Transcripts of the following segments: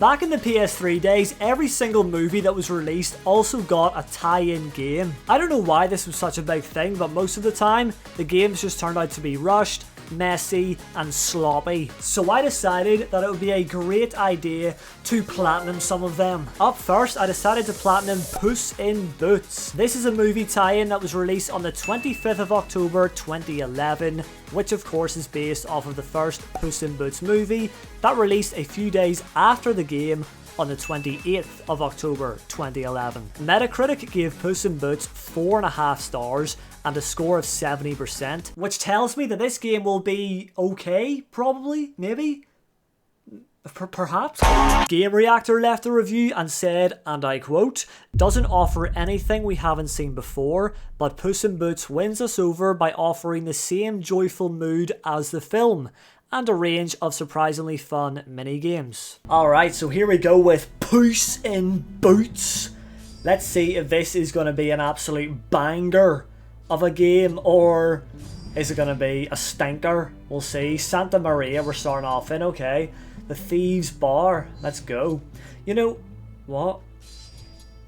Back in the PS3 days, every single movie that was released also got a tie-in game. I don't know why this was such a big thing, but most of the time, the games just turned out to be rushed, messy, and sloppy. So I decided that it would be a great idea to platinum some of them. Up first, I decided to platinum Puss in Boots. This is a movie tie-in that was released on the 25th of October 2011, which of course is based off of the first Puss in Boots movie that released a few days after the game on the 28th of October 2011. Metacritic gave Puss in Boots 4.5 stars and a score of 70%, which tells me that this game will be okay, probably, maybe? Perhaps? Game Reactor left a review and said, and I quote, "Doesn't offer anything we haven't seen before, but Puss in Boots wins us over by offering the same joyful mood as the film, and a range of surprisingly fun mini-games." Alright, so here we go with Puss in Boots. Let's see if this is going to be an absolute banger of a game, or is it going to be a stinker? We'll see. Santa Maria we're starting off in, okay. The Thieves Bar, let's go. You know, what?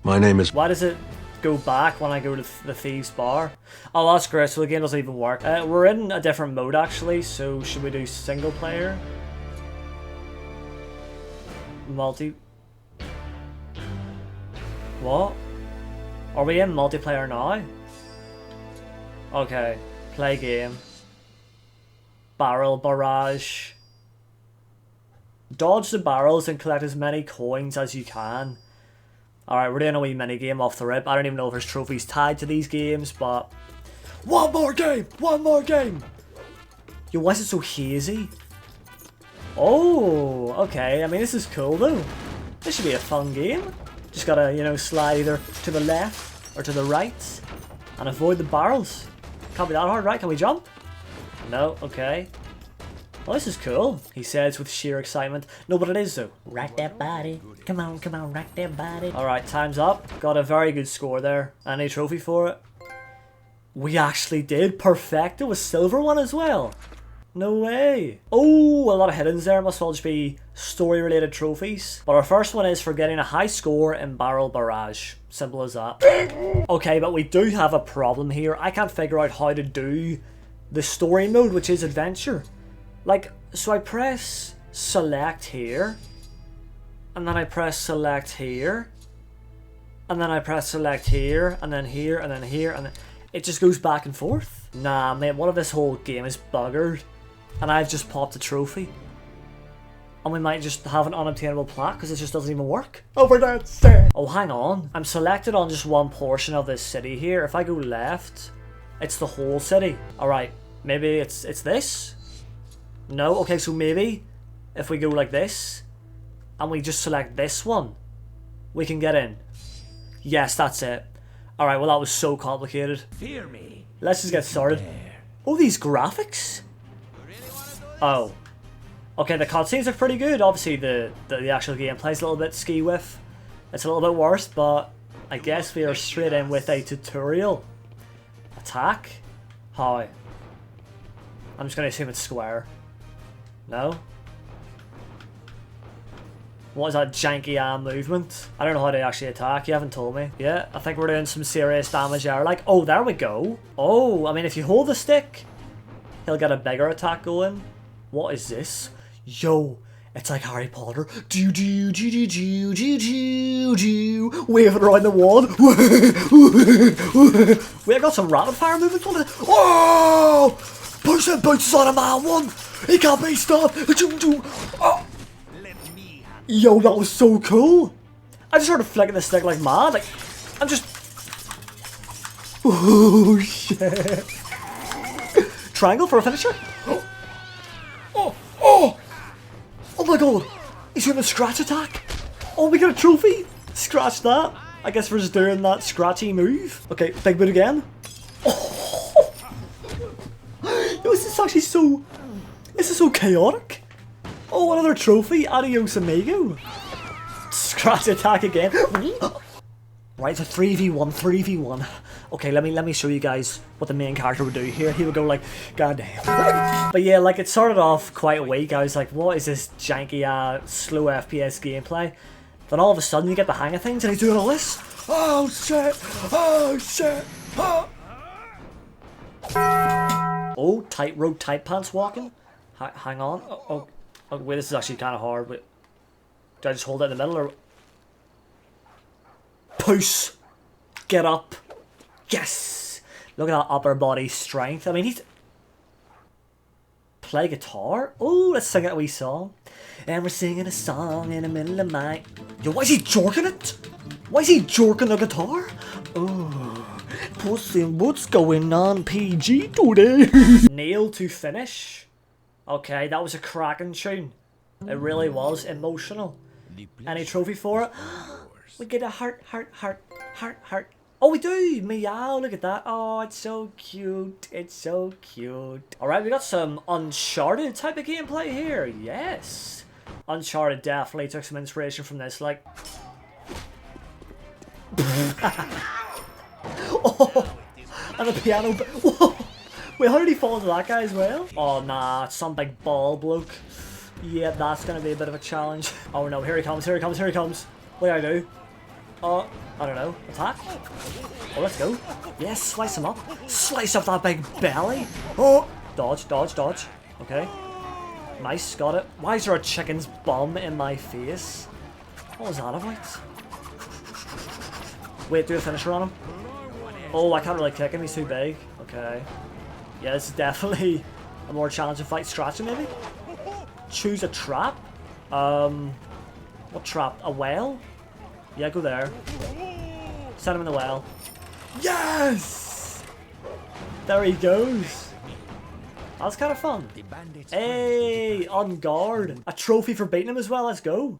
My name is... Why does it go back when I go to the Thieves Bar? Oh, that's great, so the game doesn't even work. We're in a different mode actually, so should we do single player? Multi... What? Are we in multiplayer now? Okay, play game. Barrel barrage. Dodge the barrels and collect as many coins as you can. Alright, we're doing a wee mini game off the rip. I don't even know if there's trophies tied to these games, but... One more game! One more game! Yo, why is it so hazy? Oh, okay. I mean, this is cool though. This should be a fun game. Just gotta, you know, slide either to the left or to the right and avoid the barrels. Can't be that hard, right? Can we jump? No, okay. Well, this is cool, he says with sheer excitement. No, but it is though. Rock that body. Come on, rock that body. Alright, time's up. Got a very good score there. Any trophy for it? We actually did. Perfecto, a silver one as well. No way. Oh, a lot of hiddens there. Must all just be story-related trophies. But our first one is for getting a high score in Barrel Barrage. Simple as that. Okay, but we do have a problem here. I can't figure out how to do the story mode, which is adventure. Like, so I press select here, and then I press select here, and then I press select here, and then here, and then here, and then it just goes back and forth. Nah, mate, what if this whole game is buggered, and I've just popped a trophy, and we might just have an unobtainable plaque because it just doesn't even work? Over that stair. Oh, hang on. I'm selected on just one portion of this city here. If I go left, it's the whole city. Alright, maybe it's this? No? Okay, so maybe if we go like this and we just select this one, we can get in. Yes, that's it. Alright, well that was so complicated. Fear me. Let's just get started. Oh, these graphics? Oh. Okay, the cutscenes are pretty good. Obviously the actual gameplay's a little bit ski-whiff. It's a little bit worse, but I guess we are straight in with a tutorial. Attack? How? I'm just going to assume it's square. No? What is that janky arm movement? I don't know how to actually attack, you haven't told me. Yeah, I think we're doing some serious damage there. Like, oh, there we go. Oh, I mean, if you hold the stick, he'll get a bigger attack going. What is this? Yo, it's like Harry Potter. Do do do do do do do do. Waving around the wall. Wait, I got some rapid fire movements on it. Oh! Puss in Boots is on a man one. He can't be stopped. Oh. Yo, that was so cool. I just started flicking the stick like mad. Like, I'm just... Oh, shit. Triangle for a finisher? Oh, oh. Oh my god. He's doing a scratch attack. Oh, we got a trophy. Scratch that. I guess we're just doing that scratchy move. Okay, big boot again. Oh. Yo, this is actually so... This is so chaotic. Oh, another trophy. Adios, amigo. Scratch attack again. Right, it's a 3v1, 3v1. Okay, let me show you guys what the main character would do here. He would go like, god damn. But yeah, like it started off quite weak. I was like, what is this janky, slow FPS gameplay? Then all of a sudden you get the hang of things and he's doing all this. Oh shit! Oh shit! Oh, oh tightrope, tight pants walking. Hang on. Oh, wait, this is actually kind of hard. Wait, do I just hold it in the middle or? Push! Get up! Yes! Look at that upper body strength. I mean, he's... Play guitar? Oh, let's sing a wee song. And we're singing a song in the middle of my... Yo, why is he jorking it? Why is he jorking the guitar? Oh, pussy, what's going on PG today? Nail to finish. Okay, that was a cracking tune. It really was emotional. Any trophy for it? We get a heart. Oh, we do! Meow, look at that. Oh, it's so cute. It's so cute. Alright, we got some Uncharted type of gameplay here. Yes. Uncharted definitely took some inspiration from this, like... Oh, and the piano... Whoa! Wait, how did he fall into that guy as well? Oh, nah, it's some big ball bloke. Yeah, that's gonna be a bit of a challenge. Oh no, here he comes, here he comes, here he comes. What do I do? Oh, I don't know. Attack? Oh, let's go. Yes, slice him up. Slice up that big belly. Oh! Dodge, dodge, dodge. Okay. Nice, got it. Why is there a chicken's bum in my face? What was that about? Wait, do a finisher on him. Oh, I can't really kick him. He's too big. Okay. Yeah, this is definitely a more challenging fight. Scratching, maybe? Choose a trap? What trap? A well? Yeah, go there. Set him in the well. Yes! There he goes. That's kind of fun. Hey, on guard. A trophy for beating him as well. Let's go.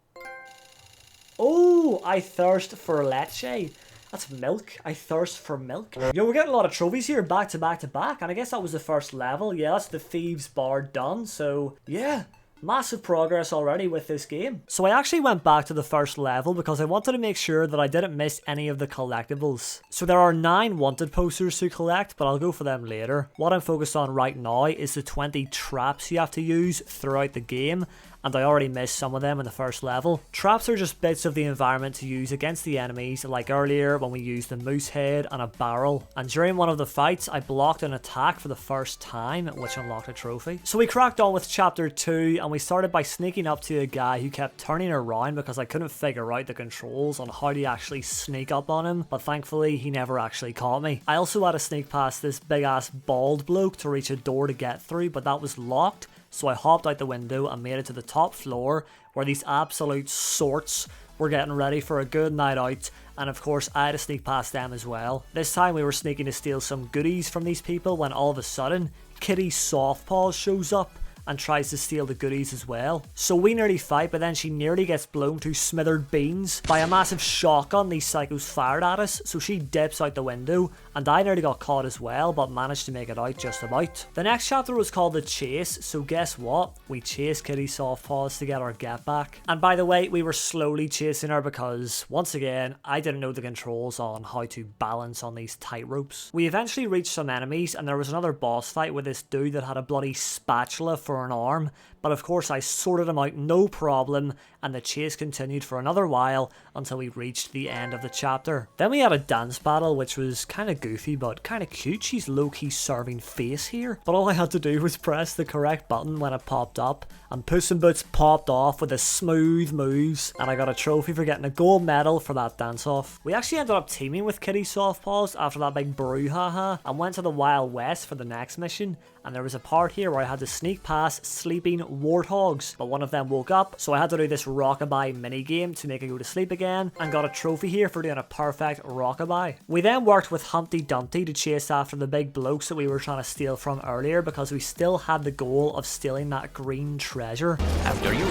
Oh, I thirst for leche. That's milk. I thirst for milk. Yo, we're getting a lot of trophies here back to back to back. And I guess that was the first level. Yeah, that's the Thieves' Bar done. So, yeah. Massive progress already with this game. So I actually went back to the first level because I wanted to make sure that I didn't miss any of the collectibles. So there are 9 wanted posters to collect, but I'll go for them later. What I'm focused on right now is the 20 traps you have to use throughout the game, and I already missed some of them in the first level. Traps are just bits of the environment to use against the enemies, like earlier when we used the moose head and a barrel. And during one of the fights, I blocked an attack for the first time, which unlocked a trophy. So we cracked on with chapter 2, and we started by sneaking up to a guy who kept turning around because I couldn't figure out the controls on how to actually sneak up on him, but thankfully he never actually caught me. I also had to sneak past this big ass bald bloke to reach a door to get through, but that was locked. So I hopped out the window and made it to the top floor where these absolute sorts were getting ready for a good night out, and of course I had to sneak past them as well. This time we were sneaking to steal some goodies from these people when all of a sudden Kitty Softpaws shows up and tries to steal the goodies as well. So we nearly fight, but then she nearly gets blown to smithered beans by a massive shotgun these psychos fired at us, so she dips out the window, and I nearly got caught as well, but managed to make it out just about. The next chapter was called The Chase, so guess what? We chased Kitty Softpaws to get our get back. And by the way, we were slowly chasing her because, once again, I didn't know the controls on how to balance on these tight ropes. We eventually reached some enemies, and there was another boss fight with this dude that had a bloody spatula for an arm, but of course I sorted him out no problem, and the chase continued for another while until we reached the end of the chapter. Then we had a dance battle which was kind of goofy but kind of cute. She's low-key serving face here, but all I had to do was press the correct button when it popped up, and Puss in Boots popped off with a smooth moves, and I got a trophy for getting a gold medal for that dance off. We actually ended up teaming with Kitty Softpaws after that big brouhaha and went to the Wild West for the next mission, and there was a part here where I had to sneak past sleeping warthogs, but one of them woke up, so I had to do this rockabye minigame to make it go to sleep again, and got a trophy here for doing a perfect rockabye. We then worked with Humpty Dumpty to chase after the big blokes that we were trying to steal from earlier, because we still had the goal of stealing that green treasure. After you.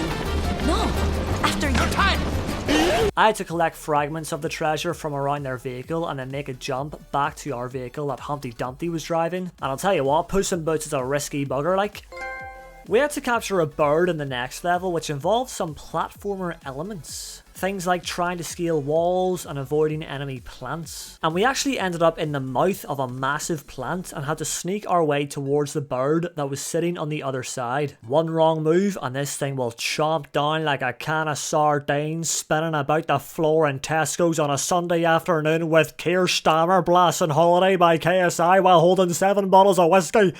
No, after your time. I had to collect fragments of the treasure from around their vehicle and then make a jump back to our vehicle that Humpty Dumpty was driving. And I'll tell you what, Puss in Boots is a risky bugger like. We had to capture a bird in the next level, which involved some platformer elements. Things like trying to scale walls and avoiding enemy plants. And we actually ended up in the mouth of a massive plant and had to sneak our way towards the bird that was sitting on the other side. One wrong move and this thing will chomp down like a can of sardines, spinning about the floor in Tesco's on a Sunday afternoon with Keir Starmer blasting Holiday by KSI while holding 7 bottles of whiskey.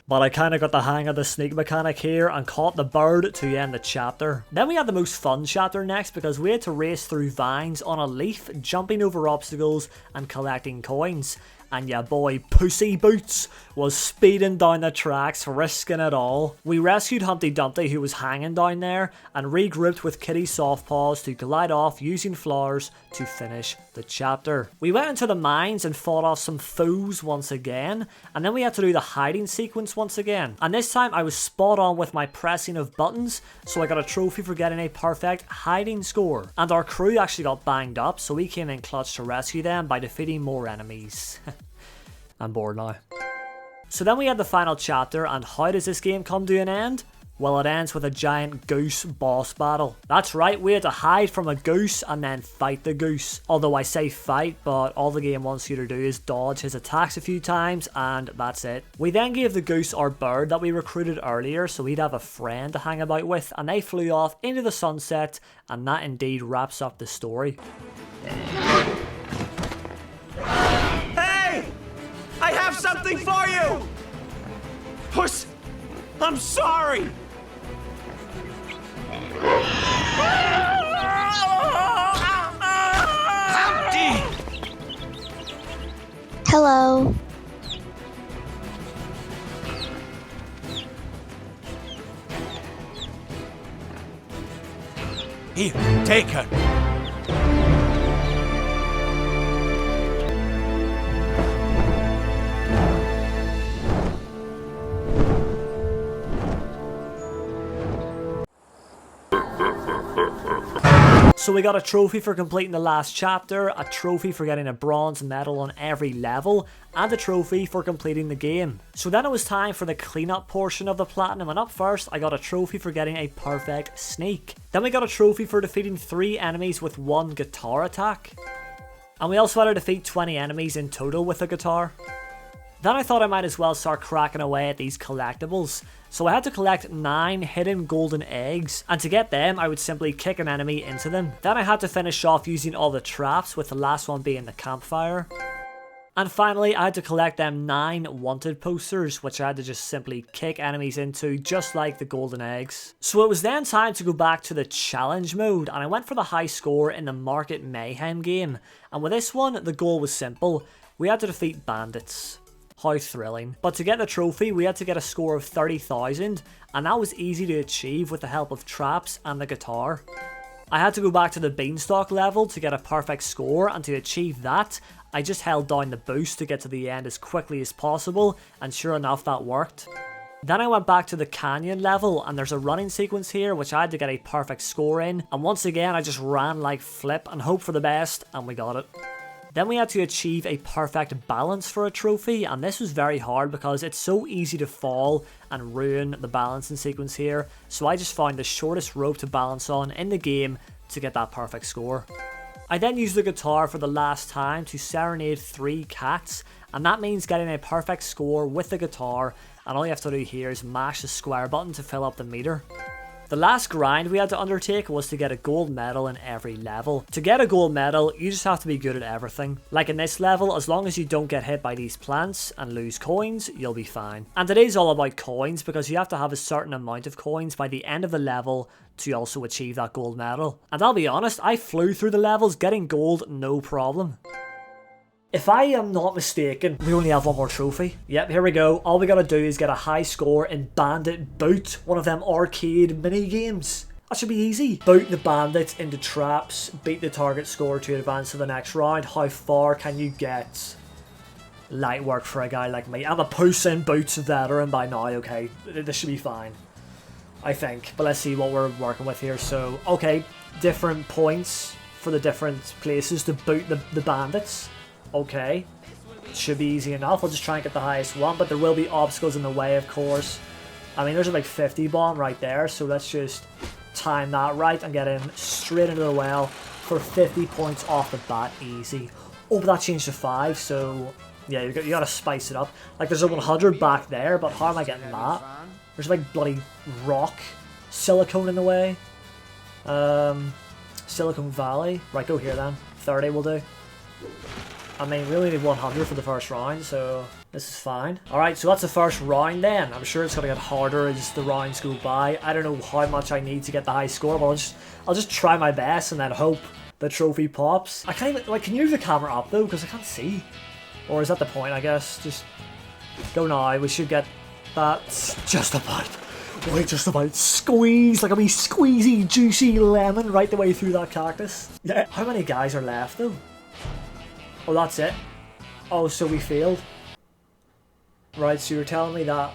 But I kind of got the hang of the sneak mechanic here and caught the bird to end the chapter. Then we had the most fun chapter next because we had to race through vines on a leaf, jumping over obstacles and collecting coins. And your boy Pussy Boots was speeding down the tracks, risking it all. We rescued Humpty Dumpty who was hanging down there and regrouped with Kitty Softpaws to glide off using flowers to finish the chapter. We went into the mines and fought off some foes once again, and then we had to do the hiding sequence once again. And this time I was spot on with my pressing of buttons, so I got a trophy for getting a perfect hiding score. And our crew actually got banged up, so we came in clutch to rescue them by defeating more enemies. I'm bored now. So then we had the final chapter, and how does this game come to an end? Well, it ends with a giant goose boss battle. That's right, we had to hide from a goose and then fight the goose. Although I say fight, but all the game wants you to do is dodge his attacks a few times, and that's it. We then gave the goose our bird that we recruited earlier, so he'd have a friend to hang about with, and they flew off into the sunset, and that indeed wraps up the story. I have something for you! Puss, I'm sorry! Howdy! Hello. Here, take her. So we got a trophy for completing the last chapter, a trophy for getting a bronze medal on every level, and a trophy for completing the game. So then it was time for the cleanup portion of the platinum, and up first I got a trophy for getting a perfect sneak. Then we got a trophy for defeating 3 enemies with 1 guitar attack. And we also had to defeat 20 enemies in total with a guitar. Then I thought I might as well start cracking away at these collectibles. So I had to collect 9 hidden golden eggs, and to get them I would simply kick an enemy into them. Then I had to finish off using all the traps, with the last one being the campfire. And finally I had to collect them 9 wanted posters, which I had to just simply kick enemies into, just like the golden eggs. So it was then time to go back to the challenge mode, and I went for the high score in the Market Mayhem game. And with this one the goal was simple: we had to defeat bandits. How thrilling. But to get the trophy we had to get a score of 30,000, and that was easy to achieve with the help of traps and the guitar. I had to go back to the beanstalk level to get a perfect score, and to achieve that I just held down the boost to get to the end as quickly as possible, and sure enough that worked. Then I went back to the canyon level, and there's a running sequence here which I had to get a perfect score in, and once again I just ran like flip and hoped for the best, and we got it. Then we had to achieve a perfect balance for a trophy, and this was very hard because it's so easy to fall and ruin the balancing sequence here, so I just found the shortest rope to balance on in the game to get that perfect score. I then used the guitar for the last time to serenade 3 cats, and that means getting a perfect score with the guitar, and all you have to do here is mash the square button to fill up the meter. The last grind we had to undertake was to get a gold medal in every level. To get a gold medal, you just have to be good at everything. Like in this level, as long as you don't get hit by these plants and lose coins, you'll be fine. And it is all about coins, because you have to have a certain amount of coins by the end of the level to also achieve that gold medal. And I'll be honest, I flew through the levels getting gold no problem. If I am not mistaken, we only have one more trophy. Yep, here we go. All we gotta do is get a high score in Bandit Boot, one of them arcade mini games. That should be easy. Boot the bandits into traps, beat the target score to advance to the next round. How far can you get? Light work for a guy like me. I'm a Puss in Boots veteran by now, okay? This should be fine, I think. But let's see what we're working with here. So, okay, different points for the different places to boot the bandits. Okay, should be easy enough. I'll just try and get the highest one, but there will be obstacles in the way, of course. I mean, there's a like 50 bomb right there, so let's just time that right and get in straight into the well for 50 points off the bat, easy. Oh, but that changed to 5, so yeah, you gotta spice it up. Like, there's a 100 back there, but how am I getting that? There's like bloody rock silicone in the way. Silicon Valley. Right, go here then. 30 will do. I mean, we only need 100 for the first round, so this is fine. Alright, so that's the first round then. I'm sure it's gonna get harder as the rounds go by. I don't know how much I need to get the high score, but I'll just try my best and then hope the trophy pops. I can't even, like, can you move the camera up though? Because I can't see. Or is that the point, I guess? Just go now. We should get that just about. Wait, just about squeeze, like a wee squeezy, juicy lemon right the way through that cactus. Yeah. How many guys are left though? Oh, that's it. Oh, so we failed. Right, so you're telling me that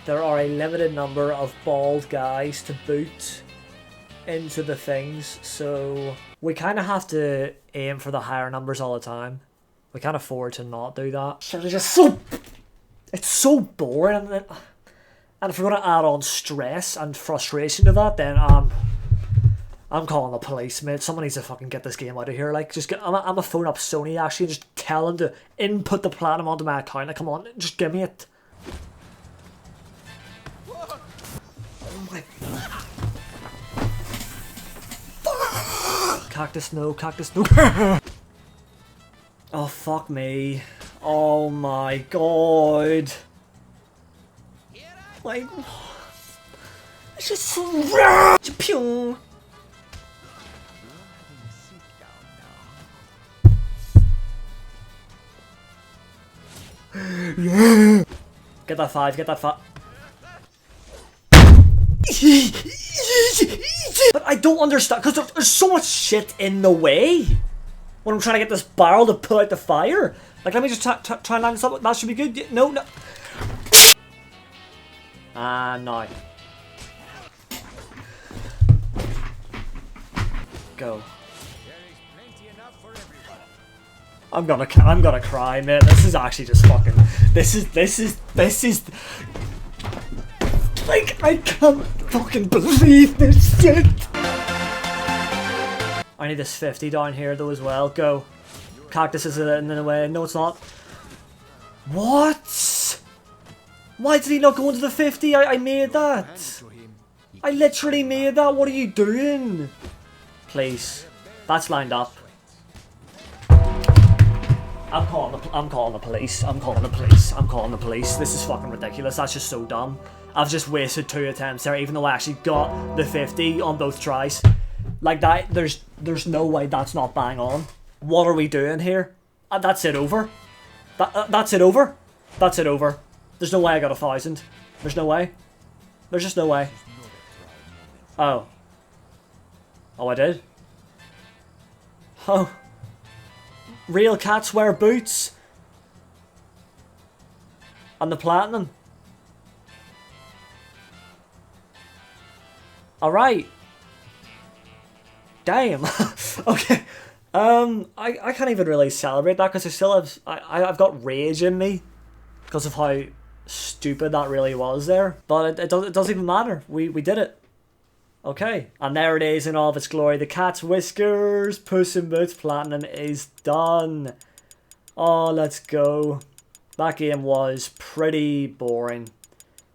there are a limited number of bald guys to boot into the things, so we kind of have to aim for the higher numbers all the time. We can't afford to not do that. It's just so... It's so boring, and if we're going to add on stress and frustration to that, then I'm calling the police, mate. Someone needs to fucking get this game out of here. Like, just get... I'm gonna phone up Sony, actually, and just tell them to input the platinum onto my account. Like, come on, just give me it. Oh my... Cactus, no. Cactus, no. Oh, fuck me. Oh my god. Like... It's just so... Pew. Yeah. Get that 5, get that 5. But I don't understand, because there's so much shit in the way when I'm trying to get this barrel to put out the fire. Like, let me just try and land something. That should be good. No, no. No. Go. I'm gonna cry, mate. This is actually just fucking... This is... Like, I can't fucking believe this shit! I need this 50 down here, though, as well. Go. Cactus is in the way. No, it's not. What? Why did he not go into the 50? I made that. I literally made that. What are you doing? Please. That's lined up. I'm calling the police. I'm calling the police. This is fucking ridiculous. That's just so dumb. I've just wasted 2 attempts there, even though I actually got the 50 on both tries. Like that, there's no way that's not bang on. What are we doing here? That's it over. That's it over. That's it over. There's no way I got 1,000. There's no way. There's just no way. Oh. Oh, I did? Oh. Real cats wear boots. And the platinum. Alright. Damn. Okay. I can't even really celebrate that because I still have... I've got rage in me because of how stupid that really was there. But it doesn't even matter. We did it. Okay. And there it is in all of its glory. The cat's whiskers, Puss in Boots Platinum is done. Oh, let's go. That game was pretty boring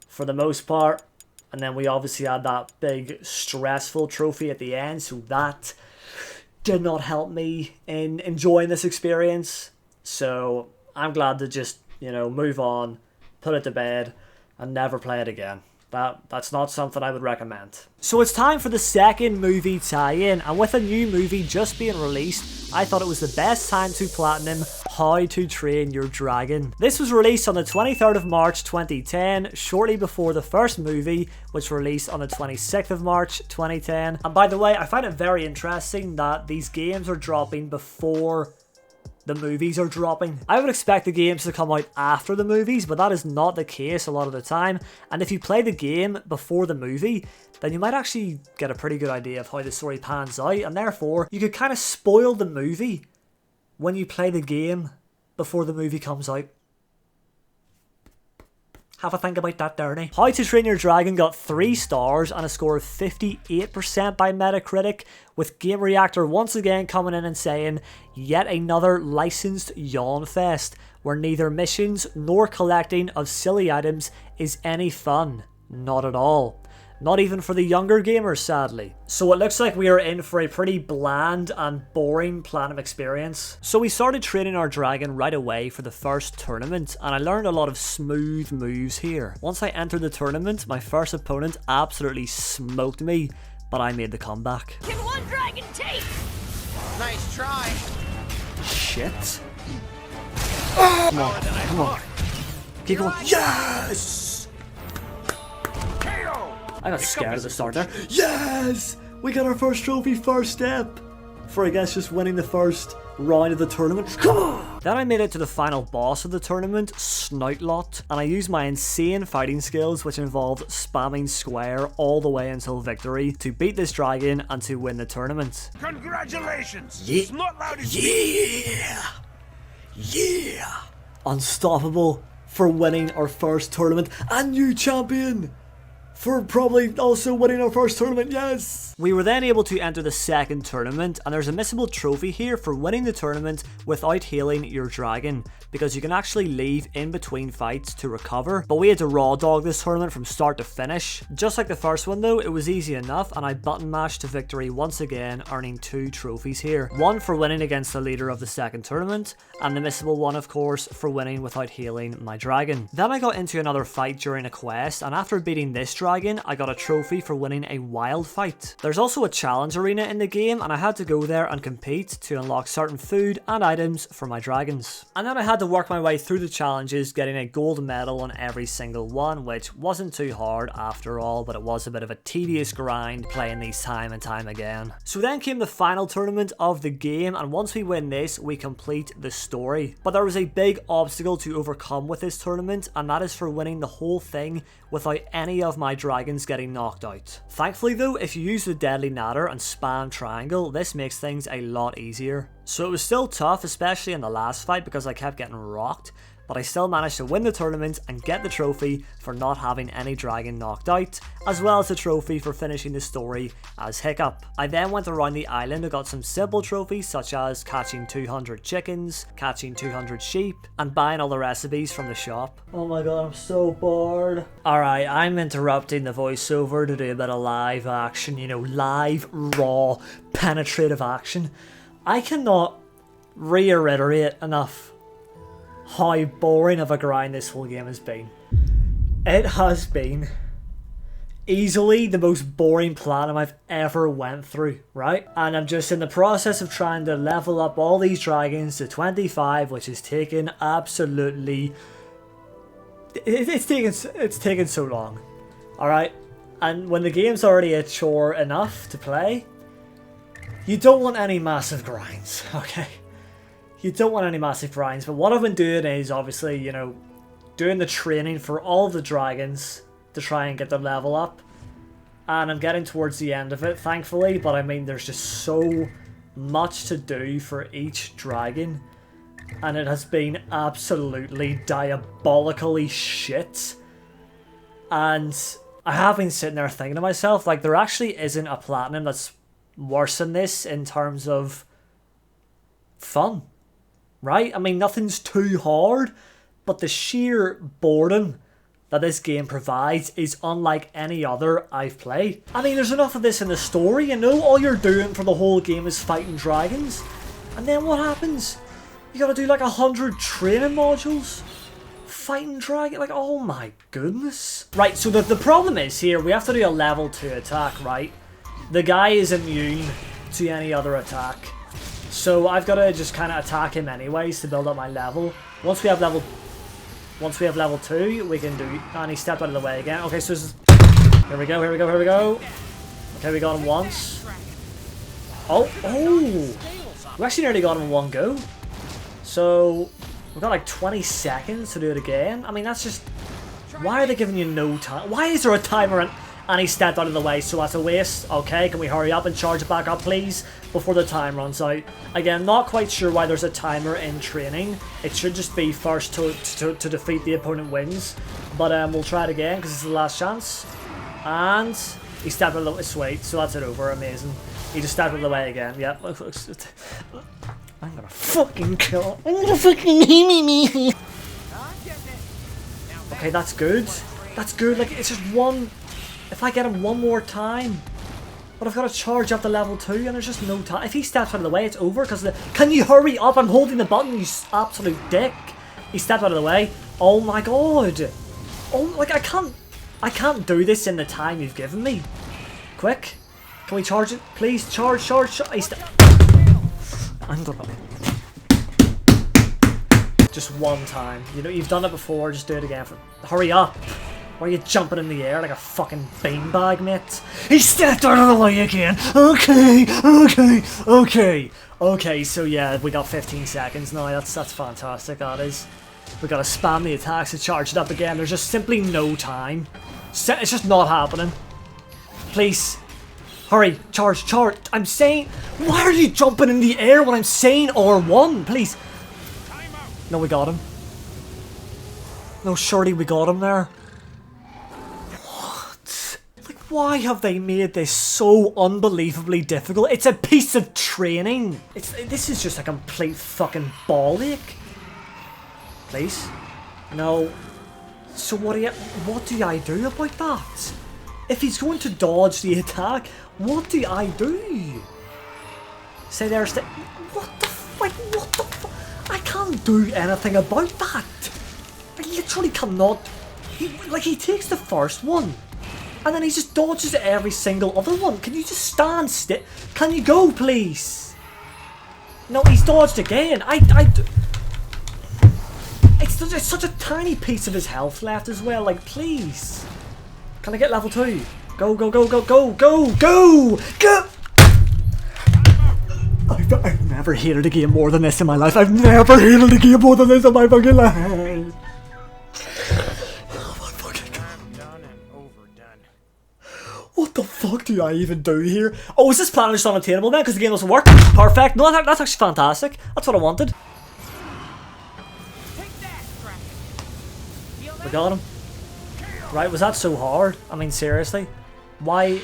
for the most part. And then we obviously had that big stressful trophy at the end. So that did not help me in enjoying this experience. So I'm glad to just, you know, move on, put it to bed, and never play it again. That's not something I would recommend. So it's time for the second movie tie-in, and with a new movie just being released, I thought it was the best time to platinum How to Train Your Dragon. This was released on the 23rd of March 2010, shortly before the first movie, which released on the 26th of March 2010. And by the way, I find it very interesting that these games are dropping before the movies are dropping. I would expect the games to come out after the movies, but that is not the case a lot of the time. And if you play the game before the movie, then you might actually get a pretty good idea of how the story pans out, and therefore you could kind of spoil the movie when you play the game before the movie comes out. Have a think about that, Dirty. How to Train Your Dragon got 3 stars and a score of 58% by Metacritic, with Game Reactor once again coming in and saying, yet another licensed yawn fest, where neither missions nor collecting of silly items is any fun. Not at all. Not even for the younger gamers, sadly. So it looks like we are in for a pretty bland and boring Platinum experience. So we started training our dragon right away for the first tournament, and I learned a lot of smooth moves here. Once I entered the tournament, my first opponent absolutely smoked me, but I made the comeback. Can one dragon take? Nice try. Shit. Come on, come on. Keep going. Yes! I got scared at the start there. Yes! We got our first trophy, first step. For I guess just winning the first round of the tournament. Come on! Then I made it to the final boss of the tournament, Snoutlot, and I used my insane fighting skills, which involved spamming square all the way until victory, to beat this dragon and to win the tournament. Congratulations! Yeah. Snotlout is Yeah! Unstoppable for winning our first tournament and new champion! For probably also winning our first tournament, yes! We were then able to enter the second tournament, and there's a missable trophy here for winning the tournament without healing your dragon, because you can actually leave in between fights to recover, but we had to raw dog this tournament from start to finish. Just like the first one though, it was easy enough, and I button mashed to victory once again, earning 2 trophies here. One for winning against the leader of the second tournament, and the missable one of course for winning without healing my dragon. Then I got into another fight during a quest, and after beating this dragon, I got a trophy for winning a wild fight. There's also a challenge arena in the game, and I had to go there and compete to unlock certain food and items for my dragons. And then I had to work my way through the challenges, getting a gold medal on every single one, which wasn't too hard after all, but it was a bit of a tedious grind playing these time and time again. So then came the final tournament of the game, and once we win this, we complete the story. But there was a big obstacle to overcome with this tournament, and that is for winning the whole thing without any of my dragons getting knocked out. Thankfully though, if you use the Deadly Natter and spam triangle, this makes things a lot easier. So it was still tough, especially in the last fight because I kept getting rocked, but I still managed to win the tournament and get the trophy for not having any dragon knocked out, as well as the trophy for finishing the story as Hiccup. I then went around the island and got some simple trophies such as catching 200 chickens, catching 200 sheep, and buying all the recipes from the shop. Oh my god, I'm so bored. Alright, I'm interrupting the voiceover to do a bit of live action, you know, live, raw, penetrative action. I cannot reiterate enough how boring of a grind this whole game has been. It has been easily the most boring platinum I've ever went through, right? And I'm just in the process of trying to level up all these dragons to 25, which is taking absolutely... It's taken so long, alright? And when the game's already a chore enough to play, you don't want any massive grinds, okay? You don't want any massive grinds, but what I've been doing is obviously, you know, doing the training for all of the dragons to try and get their level up. And I'm getting towards the end of it, thankfully, but I mean, there's just so much to do for each dragon. And it has been absolutely diabolically shit. And I have been sitting there thinking to myself, like, there actually isn't a platinum that's worse than this in terms of fun. Right? I mean, nothing's too hard, but the sheer boredom that this game provides is unlike any other I've played. I mean, there's enough of this in the story, you know? All you're doing for the whole game is fighting dragons. And then what happens? You gotta do like 100 training modules? Fighting dragon? Like, oh my goodness. Right, so the problem is here, we have to do a level 2 attack, right? The guy is immune to any other attack. So I've got to just kind of attack him anyways to build up my level. Once we have level 2, we can do... And he stepped out of the way again. Okay, so this is... Here we go. Okay, we got him once. Oh! We actually nearly got him in one go. So we've got like 20 seconds to do it again. I mean, that's just... Why are they giving you no time? Why is there a timer And he stepped out of the way, so that's a waste. Okay, can we hurry up and charge it back up, please? Before the time runs out. Again, not quite sure why there's a timer in training. It should just be first to defeat the opponent wins. But we'll try it again, because it's the last chance. And he stepped out of the way. Sweet, so that's it over. Amazing. He just stepped out of the way again. Yep. I'm gonna fucking kill him. I'm gonna fucking me. Okay, that's good. That's good. Like, it's just one. If I get him one more time. But I've got to charge up to level 2 and there's just no time. If he steps out of the way, it's over because can you hurry up? I'm holding the button, you absolute dick. He stepped out of the way. Oh my god. Oh, like I can't do this in the time you've given me. Quick. Can we charge it? Please, charge. I'm gonna... Just one time. You know, you've done it before, just do it again. Hurry up. Why are you jumping in the air like a fucking beanbag, mate? He stepped out of the way again. Okay, so yeah, we got 15 seconds now. That's fantastic, that is. We gotta spam the attacks to charge it up again. There's just simply no time. It's just not happening. Please. Hurry, charge. I'm saying, why are you jumping in the air when I'm saying R1? Please. No, we got him. No, surely we got him there. What? Like, why have they made this so unbelievably difficult? It's a piece of training. This is just a complete fucking ball ache. Please. No. So what do I do about that? If he's going to dodge the attack, what do I do? Say there's the... What the fuck? I can't do anything about that. I literally cannot. He takes the first one, and then he just dodges every single other one. Can you just stand still? Can you go, please? No, he's dodged again. It's such a tiny piece of his health left as well. Like, please. Can I get level 2? Go! I've never hated a game more than this in my life. I've never hated a game more than this in my fucking life. Oh my fucking god. Done and overdone. What the fuck do I even do here? Oh, is this plan just unattainable then? Because the game doesn't work? Perfect. No, that's actually fantastic. That's what I wanted. Take that, Kraken. We got him. Right, was that so hard? I mean, seriously? Why...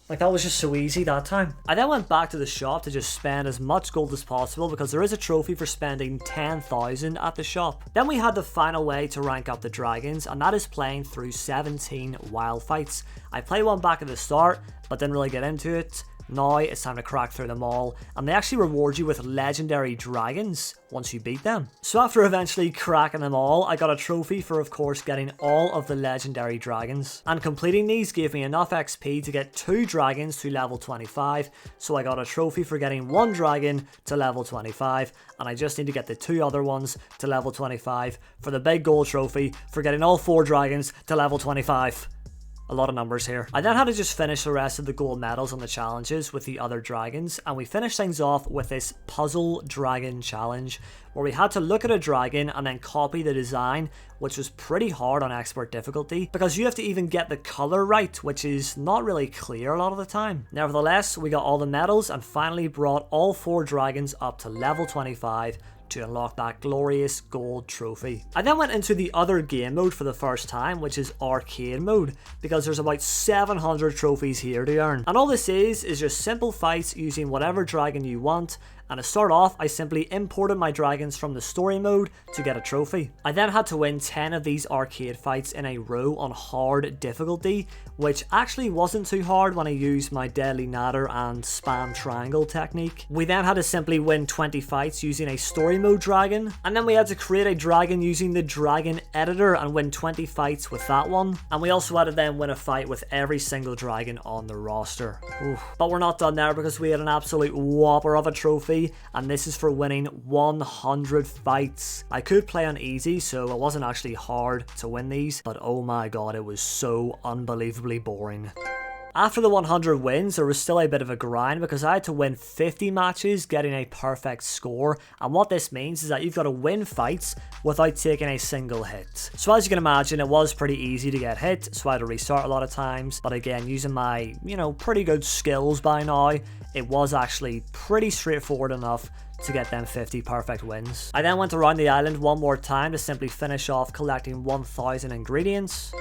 Like, that was just so easy that time. I then went back to the shop to just spend as much gold as possible because there is a trophy for spending 10,000 at the shop. Then we had the final way to rank up the dragons, and that is playing through 17 wild fights. I played one back at the start, but didn't really get into it. Now it's time to crack through them all, and they actually reward you with legendary dragons once you beat them. So after eventually cracking them all, I got a trophy for, of course, getting all of the legendary dragons. And completing these gave me enough XP to get 2 dragons to level 25, so I got a trophy for getting 1 dragon to level 25, and I just need to get the 2 other ones to level 25 for the big gold trophy for getting all 4 dragons to level 25. A lot of numbers here. I then had to just finish the rest of the gold medals on the challenges with the other dragons, and we finished things off with this puzzle dragon challenge where we had to look at a dragon and then copy the design, which was pretty hard on expert difficulty because you have to even get the color right, which is not really clear a lot of the time. Nevertheless, we got all the medals and finally brought all 4 dragons up to level 25 to unlock that glorious gold trophy. I then went into the other game mode for the first time, which is arcade mode, because there's about 700 trophies here to earn. And all this is just simple fights using whatever dragon you want, and to start off, I simply imported my dragons from the story mode to get a trophy. I then had to win 10 of these arcade fights in a row on hard difficulty, which actually wasn't too hard when I used my deadly natter and spam triangle technique. We then had to simply win 20 fights using a story mode dragon, and then we had to create a dragon using the dragon editor and win 20 fights with that one. And we also had to then win a fight with every single dragon on the roster. Oof. But we're not done there because we had an absolute whopper of a trophy, and this is for winning 100 fights. I could play on easy, so it wasn't actually hard to win these, but oh my god, it was so unbelievably boring. After the 100 wins, there was still a bit of a grind because I had to win 50 matches getting a perfect score, and what this means is that you've got to win fights without taking a single hit. So as you can imagine, it was pretty easy to get hit, so I had to restart a lot of times, but again, using my, pretty good skills by now, it was actually pretty straightforward enough to get them 50 perfect wins. I then went around the island one more time to simply finish off collecting 1,000 ingredients.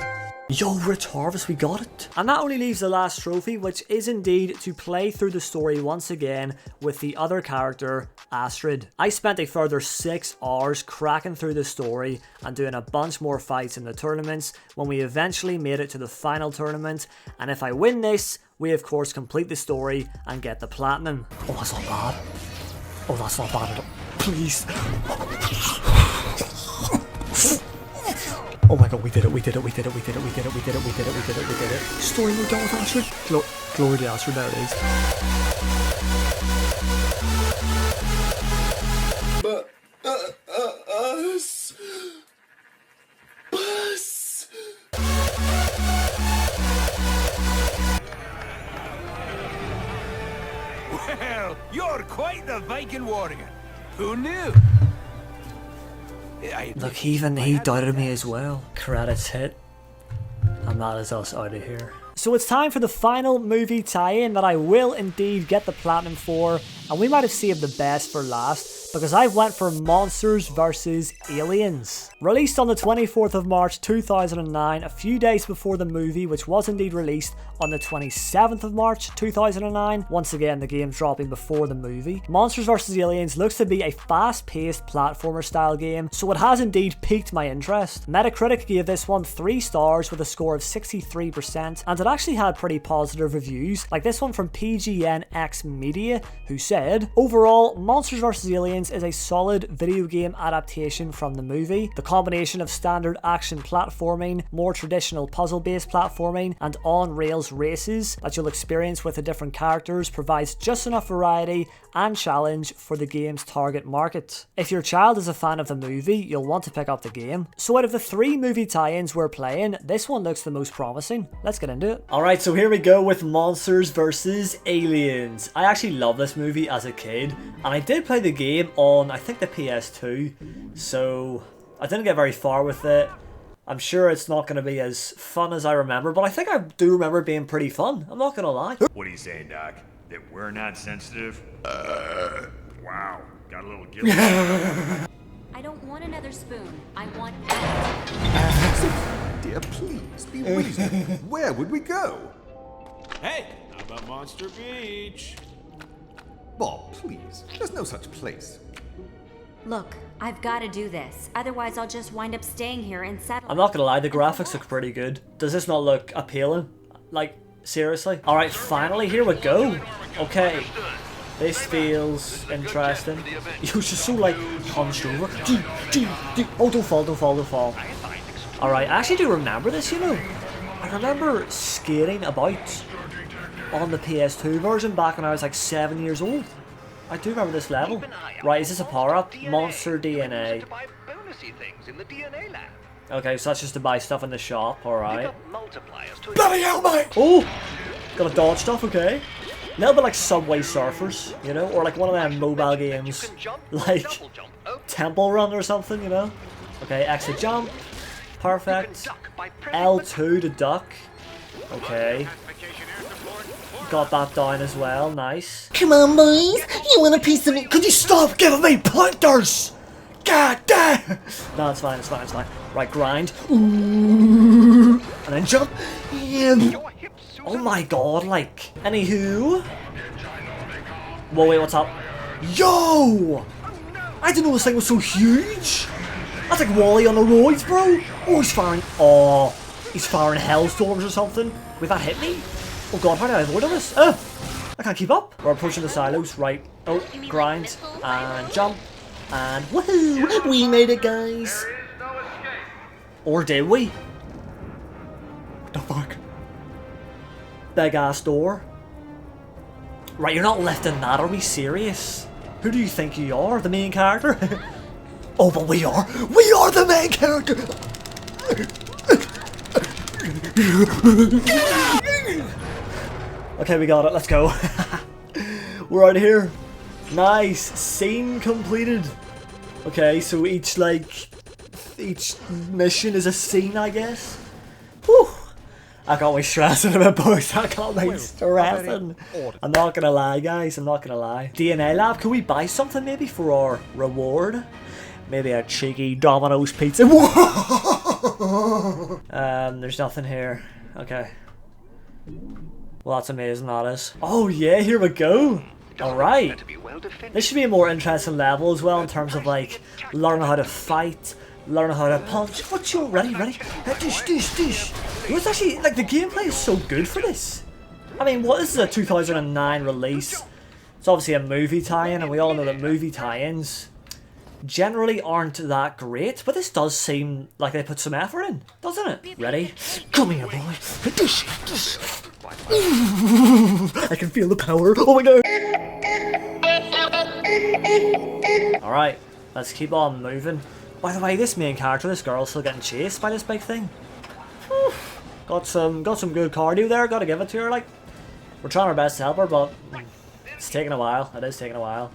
Yo, Rich Harvest, we got it! And that only leaves the last trophy, which is indeed to play through the story once again with the other character, Astrid. I spent a further 6 hours cracking through the story and doing a bunch more fights in the tournaments when we eventually made it to the final tournament, and if I win this, we of course complete the story and get the platinum. Oh, that's not bad. Oh, that's not bad at all. Please. Oh my god, we did it, we did it, we did it, we did it, we did it, we did it, we did it, we did it, we did it. Story mode done with Astrid. Glory to Astrid, there it is. Bus. Well, you're quite the Viking warrior. Who knew? Look, even he doubted me as well. Credits hit. And that is us out of here. So it's time for the final movie tie-in that I will indeed get the platinum for, and we might have saved the best for last because I went for Monsters vs. Aliens. Released on the 24th of March 2009, a few days before the movie, which was indeed released on the 27th of March 2009. Once again, the game dropping before the movie. Monsters vs. Aliens looks to be a fast-paced platformer style game, so it has indeed piqued my interest. Metacritic gave this one 3 stars with a score of 63%, and it actually had pretty positive reviews, like this one from PGNX Media, who said, overall, Monsters vs. Aliens is a solid video game adaptation from the movie. The combination of standard action platforming, more traditional puzzle-based platforming, and on-rails races that you'll experience with the different characters provides just enough variety and challenge for the game's target market. If your child is a fan of the movie, you'll want to pick up the game. So out of the 3 movie tie-ins we're playing, this one looks the most promising. Let's get into it. Alright, so here we go with Monsters vs. Aliens. I actually loved this movie as a kid, and I did play the game on, I think, the PS2, so I didn't get very far with it. I'm sure it's not going to be as fun as I remember, but I think I do remember it being pretty fun. I'm not going to lie. What are you saying, Doc? That we're not sensitive? Wow, got a little guilty. I don't want another spoon. I want Dear, please be reasonable. Where would we go? Hey, how about Monster Beach? Bob, please. There's no such place. Look, I've got to do this. Otherwise, I'll just wind up staying here and settle. I'm not going to lie, the graphics look pretty good. Does this not look appealing? Like, seriously? Alright, finally, here we go. Okay. This feels interesting. You're just so, like, hunched over. Oh, don't fall, don't fall, don't fall. Alright, I actually do remember this, you know. I remember skating about on the PS2 version back when I was like 7 years old. I do remember this level. Right, is this a power-up? Monster DNA. Okay, so that's just to buy stuff in the shop, alright. Bloody hell, mate! Oh! Gotta dodge stuff, okay. A little bit like Subway Surfers, you know? Or like one of them mobile games. Like Temple Run or something, you know? Okay, X to jump. Perfect. L2 to duck. Okay. Got that down as well, nice. Come on, boys! You want a piece of me? Could you stop giving me pointers? God damn! No, it's fine, it's fine, it's fine. Right, grind. Ooh. And then jump. Oh my god, like. Anywho. Whoa, wait, what's up? Yo! I didn't know this thing was so huge! That's like Wally on the roids, bro! Oh, he's firing. Oh, he's firing hellstorms or something. Wait, that hit me? Oh god, how did I avoid all this? I can't keep up. We're approaching the silos, right. Oh, grind, and jump, and woohoo! We made it, guys! Or did we? What the fuck? Big ass door. Right, you're not lifting that, are we serious? Who do you think you are? The main character? Oh, but we are! We are the main character! Okay, we got it. Let's go. We're out of here. Nice. Scene completed. Okay, so each mission is a scene, I guess. Whew. I got me stressing a bit, boys. I got me stressing. I'm not gonna lie, guys. I'm not gonna lie. DNA lab. Can we buy something maybe for our reward? Maybe a cheeky Domino's pizza. There's nothing here. Okay. Well, that's amazing, that is. Oh yeah, here we go. Alright. This should be a more interesting level as well in terms of like learning how to fight, learning how to punch. What's your ready? Dish. It's actually like the gameplay is so good for this. I mean, what this is a 2009 release. It's obviously a movie tie-in, and we all know that movie tie-ins generally aren't that great, but this does seem like they put some effort in, doesn't it? Ready? Come here, boy. Dish. I can feel the power. Oh my god. Alright, let's keep on moving. By the way, this main character, this girl's still getting chased by this big thing. Whew. Got some good cardio there, gotta give it to her, like. We're trying our best to help her, but it's taking a while. It is taking a while.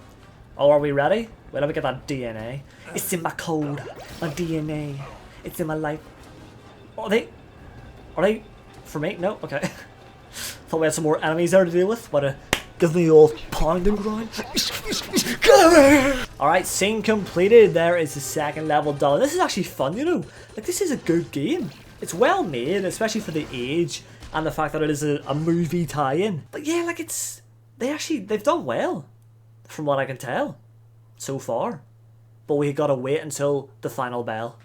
Oh, are we ready? Wait, let me get that DNA. It's in my code. My DNA. It's in my life. Are they for me? No? Okay. Thought we had some more enemies there to deal with, but give me the old pound and grind. Alright, scene completed. There is the second level done. This is actually fun, you know. Like, this is a good game. It's well made, especially for the age and the fact that it is a movie tie-in. But yeah, like they've done well, from what I can tell, so far. But we gotta wait until the final bell.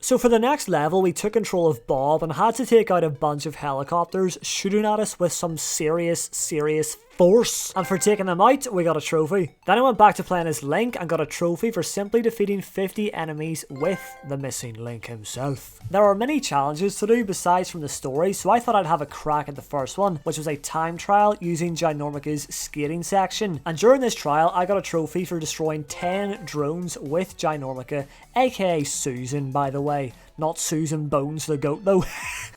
So for the next level, we took control of Bob and had to take out a bunch of helicopters shooting at us with some serious force. And for taking them out, we got a trophy. Then I went back to playing as Link and got a trophy for simply defeating 50 enemies with the missing Link himself. There are many challenges to do besides from the story, so I thought I'd have a crack at the first one, which was a time trial using Ginormica's skating section. And during this trial, I got a trophy for destroying 10 drones with Ginormica, aka Susan, by the way. Not Susan Bones the goat though.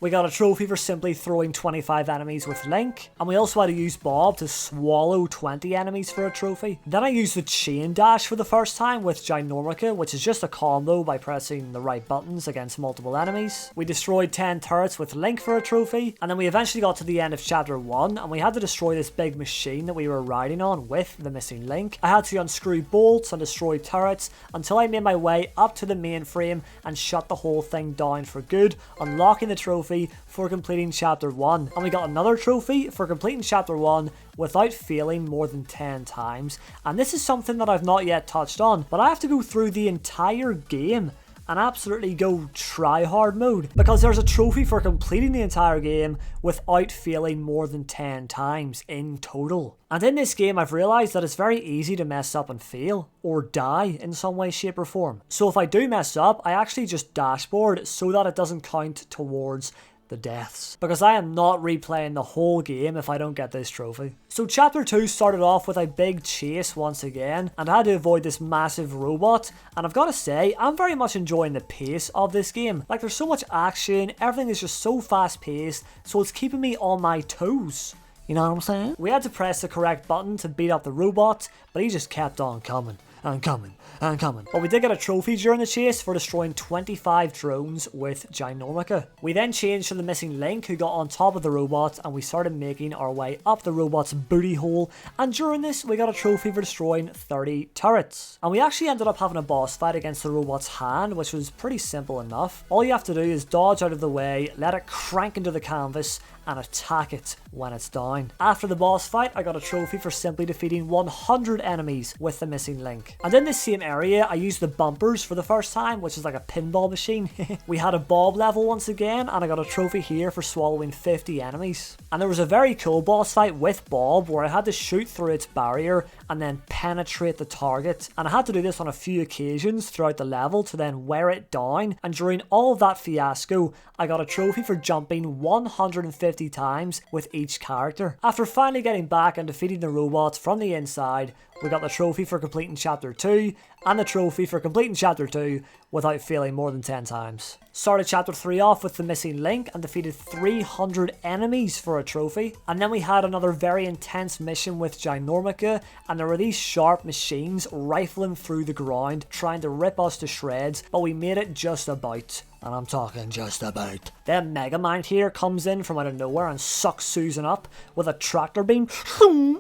We got a trophy for simply throwing 25 enemies with Link, and we also had to use Bob to swallow 20 enemies for a trophy. Then I used the chain dash for the first time with Ginormica, which is just a combo by pressing the right buttons against multiple enemies. We destroyed 10 turrets with Link for a trophy, and then we eventually got to the end of chapter 1 and we had to destroy this big machine that we were riding on with the missing Link. I had to unscrew bolts and destroy turrets until I made my way up to the mainframe and shut the whole thing down for good, unlocking the trophy for completing chapter 1. And we got another trophy for completing chapter 1 without failing more than 10 times. And this is something that I've not yet touched on, but I have to go through the entire game and absolutely go try hard mode, because there's a trophy for completing the entire game without failing more than 10 times in total. And in this game I've realised that it's very easy to mess up and fail, or die in some way, shape or form. So if I do mess up, I actually just dashboard so that it doesn't count towards the deaths, because I am not replaying the whole game if I don't get this trophy. So chapter 2 started off with a big chase once again, and I had to avoid this massive robot, and I've got to say, I'm very much enjoying the pace of this game. Like, there's so much action, everything is just so fast paced, so it's keeping me on my toes. You know what I'm saying? We had to press the correct button to beat up the robot, but he just kept on coming. And coming. But we did get a trophy during the chase for destroying 25 drones with Ginormica. We then changed to the missing Link, who got on top of the robot, and we started making our way up the robot's booty hole, and during this we got a trophy for destroying 30 turrets. And we actually ended up having a boss fight against the robot's hand, which was pretty simple enough. All you have to do is dodge out of the way, let it crank into the canvas, and attack it when it's down. After the boss fight, I got a trophy for simply defeating 100 enemies with the missing Link. And in this same area, I used the bumpers for the first time, which is like a pinball machine. We had a Bob level once again, and I got a trophy here for swallowing 50 enemies. And there was a very cool boss fight with Bob where I had to shoot through its barrier and then penetrate the target. And I had to do this on a few occasions throughout the level to then wear it down. And during all of that fiasco, I got a trophy for jumping 150 times with each character. After finally getting back and defeating the robots from the inside, We got the trophy for completing Chapter 2, and the trophy for completing Chapter 2 without failing more than 10 times. Started Chapter 3 off with the missing link and defeated 300 enemies for a trophy. And then we had another very intense mission with Ginormica, and there were these sharp machines rifling through the ground, trying to rip us to shreds, but we made it just about. And I'm talking just about. Then Megamind here comes in from out of nowhere and sucks Susan up with a tractor beam.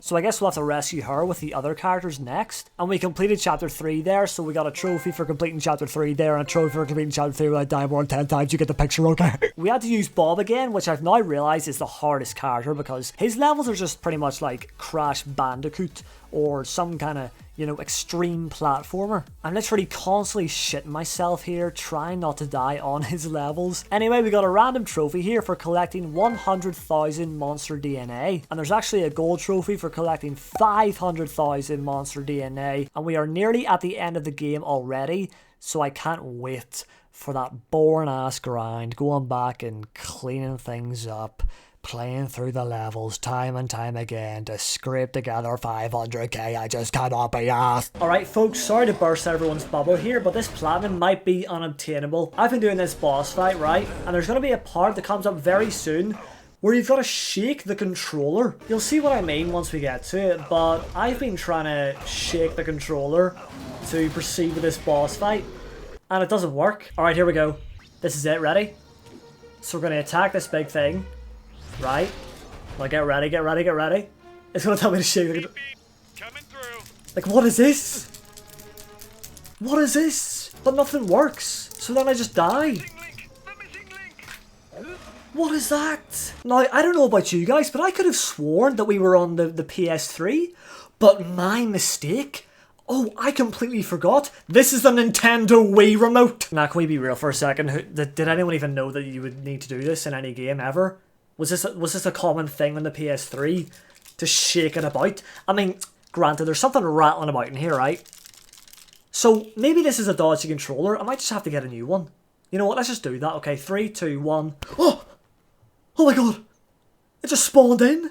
So I guess we'll have to rescue her with the other characters next. And we completed Chapter 3 there, so we got a trophy for completing Chapter 3 there and a trophy for completing Chapter 3 without dying more than 10 times. You get the picture, okay? We had to use Bob again, which I've now realised is the hardest character because his levels are just pretty much like Crash Bandicoot or some kind of, you know, extreme platformer. I'm literally constantly shitting myself here, trying not to die on his levels. Anyway, we got a random trophy here for collecting 100,000 monster DNA. And there's actually a gold trophy for collecting 500,000 monster DNA. And we are nearly at the end of the game already, so I can't wait for that boring ass grind, going back and cleaning things up, playing through the levels time and time again to scrape together 500k. I just cannot be asked. Alright folks, sorry to burst everyone's bubble here, but this platinum might be unobtainable. I've been doing this boss fight, right? And there's going to be a part that comes up very soon where you've got to shake the controller. You'll see what I mean once we get to it, but I've been trying to shake the controller to proceed with this boss fight, and it doesn't work. Alright, here we go. This is it, ready? So we're going to attack this big thing. Right? Like, get ready, get ready, get ready. It's gonna tell me to shake the... Coming through. Like, what is this? What is this? But nothing works. So then I just die. What is that? Now, I don't know about you guys, but I could have sworn that we were on the PS3. But my mistake. Oh, I completely forgot. This is the Nintendo Wii remote. Now, can we be real for a second? Did anyone even know that you would need to do this in any game ever? Was this a common thing on the PS3 to shake it about? I mean, granted, there's something rattling about in here, right? So maybe this is a dodgy controller. I might just have to get a new one. You know what? Let's just do that. Okay, 3, 2, 1. Oh! Oh my god! It just spawned in!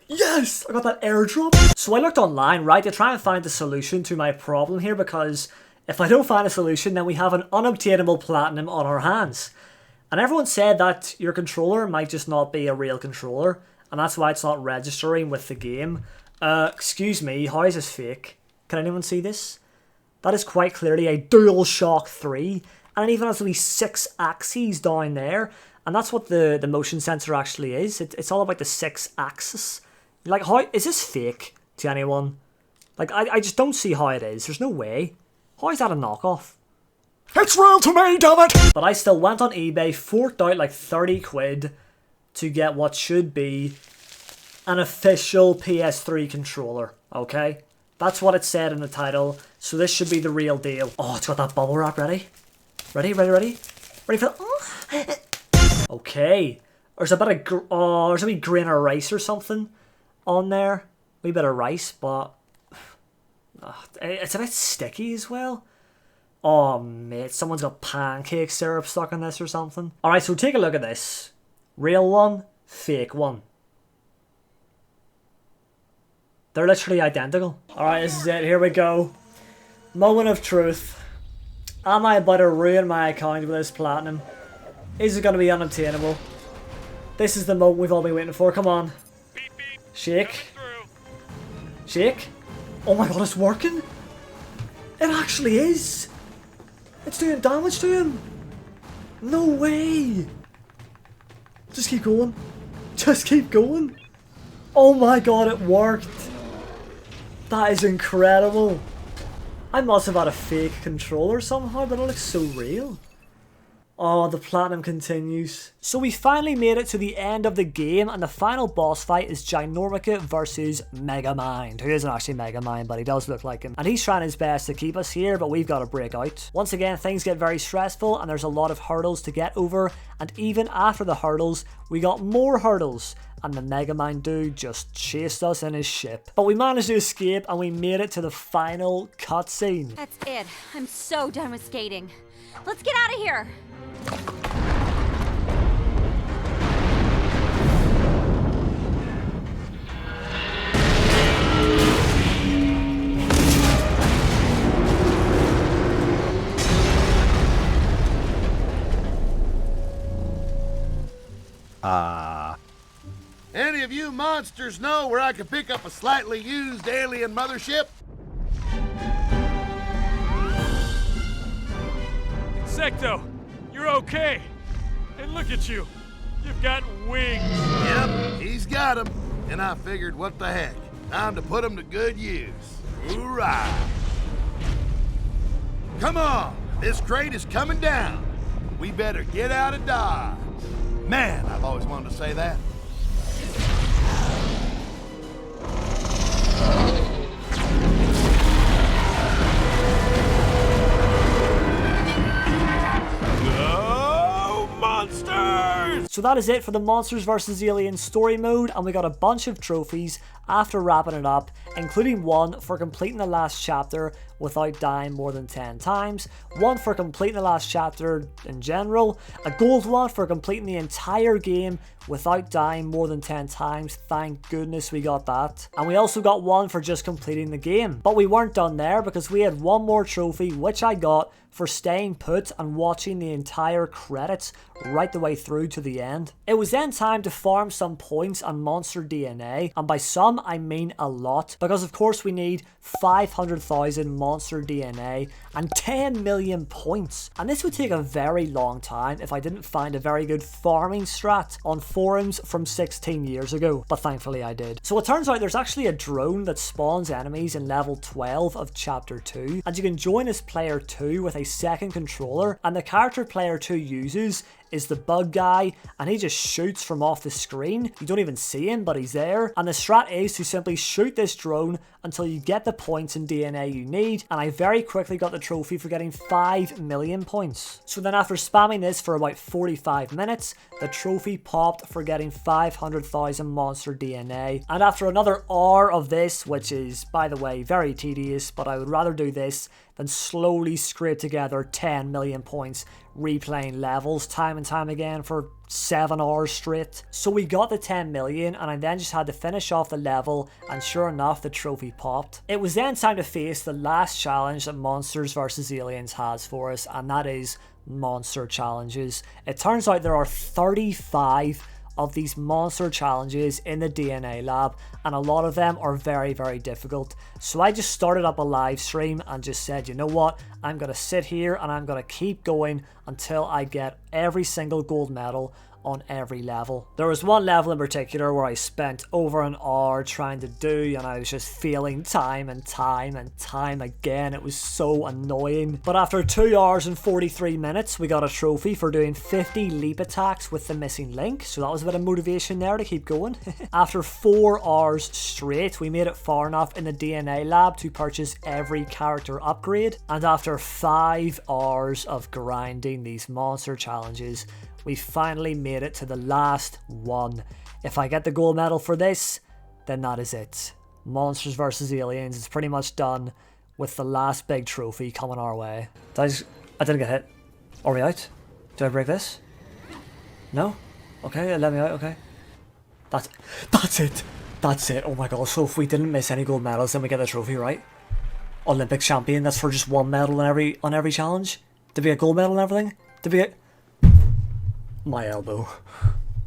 Yes! I got that airdrop! So I looked online, right, to try and find the solution to my problem here, because if I don't find a solution, then we have an unobtainable platinum on our hands. And everyone said that your controller might just not be a real controller, and that's why it's not registering with the game. Excuse me, how is this fake? Can anyone see this? That is quite clearly a DualShock 3, and it even has at least 6 axes down there, and that's what the motion sensor actually is. It's all about the 6 axis. Like, how is this fake to anyone? Like, I just don't see how it is. There's no way. How is that a knockoff? It's real to me, damn it! But I still went on eBay, forked out like 30 quid to get what should be an official PS3 controller, okay? That's what it said in the title, so this should be the real deal. Oh, it's got that bubble wrap ready. Ready, ready, ready? Ready for the... Okay. There's a bit of... Oh, there's a wee grain of rice or something on there. A wee bit of rice, but... it's a bit sticky as well. Oh, mate, someone's got pancake syrup stuck in this or something. Alright, so take a look at this. Real one, fake one. They're literally identical. Alright, this is it. Here we go. Moment of truth. Am I about to ruin my account with this platinum? Is it going to be unobtainable? This is the moment we've all been waiting for. Come on. Shake. Shake. Oh my god, it's working. It actually is. It's doing damage to him! No way! Just keep going. Just keep going. Oh my god, it worked! That is incredible. I must have had a fake controller somehow, but it looks so real. Oh, the platinum continues. So we finally made it to the end of the game, and the final boss fight is Ginormica versus Megamind, who isn't actually Megamind, but he does look like him. And he's trying his best to keep us here, but we've got to break out. Once again, things get very stressful, and there's a lot of hurdles to get over, and even after the hurdles, we got more hurdles, and the Megamind dude just chased us in his ship. But we managed to escape, and we made it to the final cutscene. That's it. I'm so done with skating. Let's get out of here. Any of you monsters know where I can pick up a slightly used alien mothership? Insecto, you're okay. And look at you. You've got wings. Yep, he's got 'em. And I figured, what the heck? Time to put 'em to good use. Hoorah! Come on, this crate is coming down. We better get out of Dodge. Man, I've always wanted to say that. No monsters! So that is it for the Monsters vs. Aliens story mode, and we got a bunch of trophies after wrapping it up, including one for completing the last chapter without dying more than 10 times, one for completing the last chapter in general, a gold one for completing the entire game without dying more than 10 times, thank goodness we got that, and we also got one for just completing the game. But we weren't done there, because we had one more trophy which I got for staying put and watching the entire credits right the way through to the end. It was then time to farm some points on monster DNA, and by some I mean a lot, because of course we need 500,000 monster DNA and 10 million points, and this would take a very long time if I didn't find a very good farming strat on forums from 16 years ago, but thankfully I did. So it turns out there's actually a drone that spawns enemies in level 12 of chapter 2, and you can join as player 2 with a second controller, and the character player 2 uses is the bug guy, and he just shoots from off the screen. You don't even see him, but he's there, and the strat is to simply shoot this drone until you get the points and DNA you need, and I very quickly got the trophy for getting 5 million points. So then after spamming this for about 45 minutes, the trophy popped for getting 500,000 monster DNA, and after another hour of this, which is, by the way, very tedious, but I would rather do this than slowly scrape together 10 million points replaying levels time and time again for 7 hours straight. So we got the 10 million, and I then just had to finish off the level, and sure enough the trophy popped. It was then time to face the last challenge that Monsters vs. Aliens has for us, and that is monster challenges. It turns out there are 35 of these monster challenges in the DNA lab, and a lot of them are very, very difficult. So I just started up a live stream and just said, you know what, I'm gonna sit here and I'm gonna keep going until I get every single gold medal on every level. There was one level in particular where I spent over an hour trying to do, and I was just failing time and time and time again. It was so annoying. But after 2 hours and 43 minutes, we got a trophy for doing 50 leap attacks with the missing link, so that was a bit of motivation there to keep going. After 4 hours straight, we made it far enough in the DNA lab to purchase every character upgrade, and after 5 hours of grinding these monster challenges, we finally made it to the last one. If I get the gold medal for this, then that is it. Monsters vs. Aliens is pretty much done, with the last big trophy coming our way. I didn't get hit. Are we out? Do I break this? No? Okay, let me out, okay. That's it. That's it. Oh my god, so if we didn't miss any gold medals, then we get the trophy, right? Olympic champion, that's for just one medal on every challenge? Did we get gold medal and everything? Did we get... My elbow.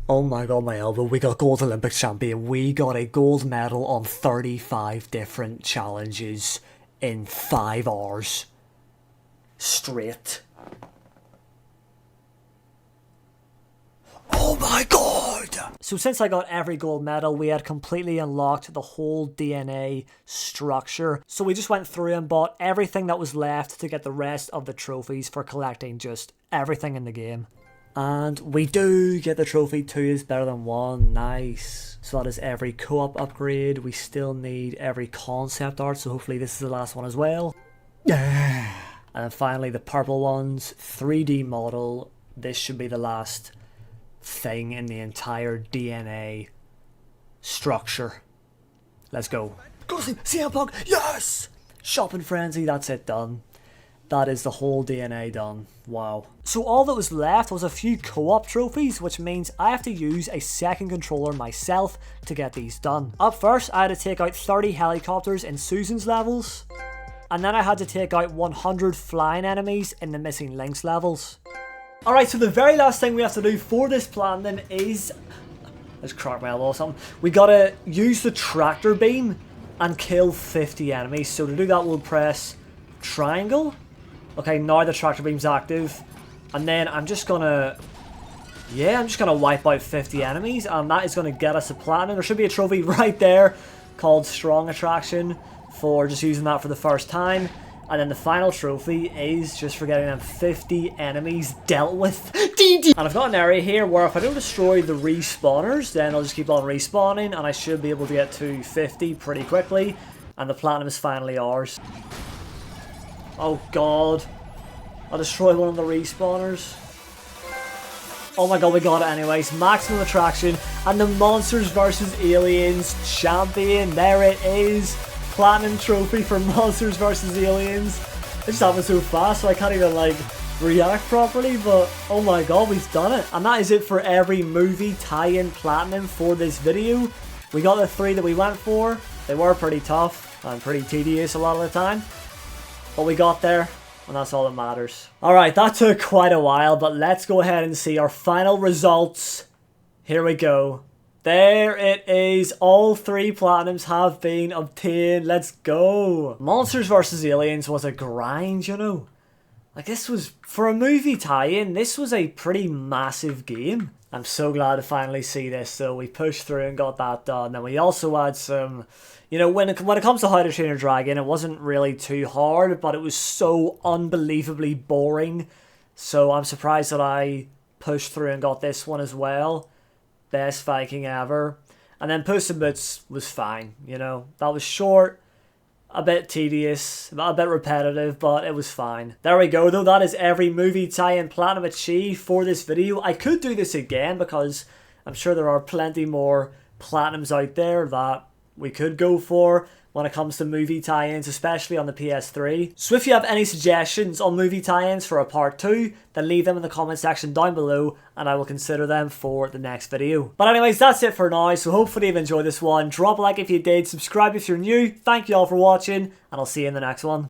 Oh my god, my elbow. We got gold Olympic champion. We got a gold medal on 35 different challenges in 5 hours. Straight. Oh my god! So since I got every gold medal, we had completely unlocked the whole DNA structure. So we just went through and bought everything that was left to get the rest of the trophies for collecting just everything in the game. And we do get the trophy. 2 is better than 1. Nice. So that is every co-op upgrade. We still need every concept art, so hopefully this is the last one as well. Yeah. And then finally the purple ones. 3D model. This should be the last thing in the entire DNA structure. Let's go. Go to CM Punk. Yes! Shopping frenzy. That's it, done. That is the whole DNA done. Wow. So all that was left was a few co-op trophies, which means I have to use a second controller myself to get these done. Up first, I had to take out 30 helicopters in Susan's levels, and then I had to take out 100 flying enemies in the missing links levels. Alright, so the very last thing we have to do for this plan then is... Let's crack my elbow or something. We gotta use the tractor beam and kill 50 enemies. So to do that, we'll press triangle. Okay, now the tractor beam's active. And then I'm just gonna... Yeah, I'm just gonna wipe out 50 enemies. And that is gonna get us a platinum. There should be a trophy right there called Strong Attraction for just using that for the first time. And then the final trophy is just for getting them 50 enemies dealt with. And I've got an area here where if I don't destroy the respawners, then I'll just keep on respawning. And I should be able to get to 50 pretty quickly. And the platinum is finally ours. Oh god. I destroyed one of the respawners. Oh my god, we got it anyways. Maximum attraction. And the Monsters vs. Aliens champion. There it is. Platinum trophy for Monsters vs. Aliens. It just happened so fast, so I can't even like react properly, but oh my god, we've done it. And that is it for every movie tie-in platinum for this video. We got the 3 that we went for. They were pretty tough and pretty tedious a lot of the time, but we got there, and that's all that matters. Alright, that took quite a while, but let's go ahead and see our final results. Here we go. There it is. All 3 platinums have been obtained. Let's go. Monsters vs. Aliens was a grind, you know. Like, this was, for a movie tie-in, this was a pretty massive game. I'm so glad to finally see this. So we pushed through and got that done. And we also had some, you know, when it comes to How to Train Your Dragon, it wasn't really too hard, but it was so unbelievably boring. So I'm surprised that I pushed through and got this one as well. Best Viking ever. And then Puss in Boots was fine, you know. That was short, a bit tedious, a bit repetitive, but it was fine. There we go though, that is every movie tie-in platinum achieved for this video. I could do this again because I'm sure there are plenty more platinums out there that we could go for when it comes to movie tie-ins, especially on the PS3. So if you have any suggestions on movie tie-ins for a part 2, then leave them in the comment section down below and I will consider them for the next video. But anyways, that's it for now, so hopefully you've enjoyed this one. Drop a like if you did, subscribe if you're new. Thank you all for watching, and I'll see you in the next one.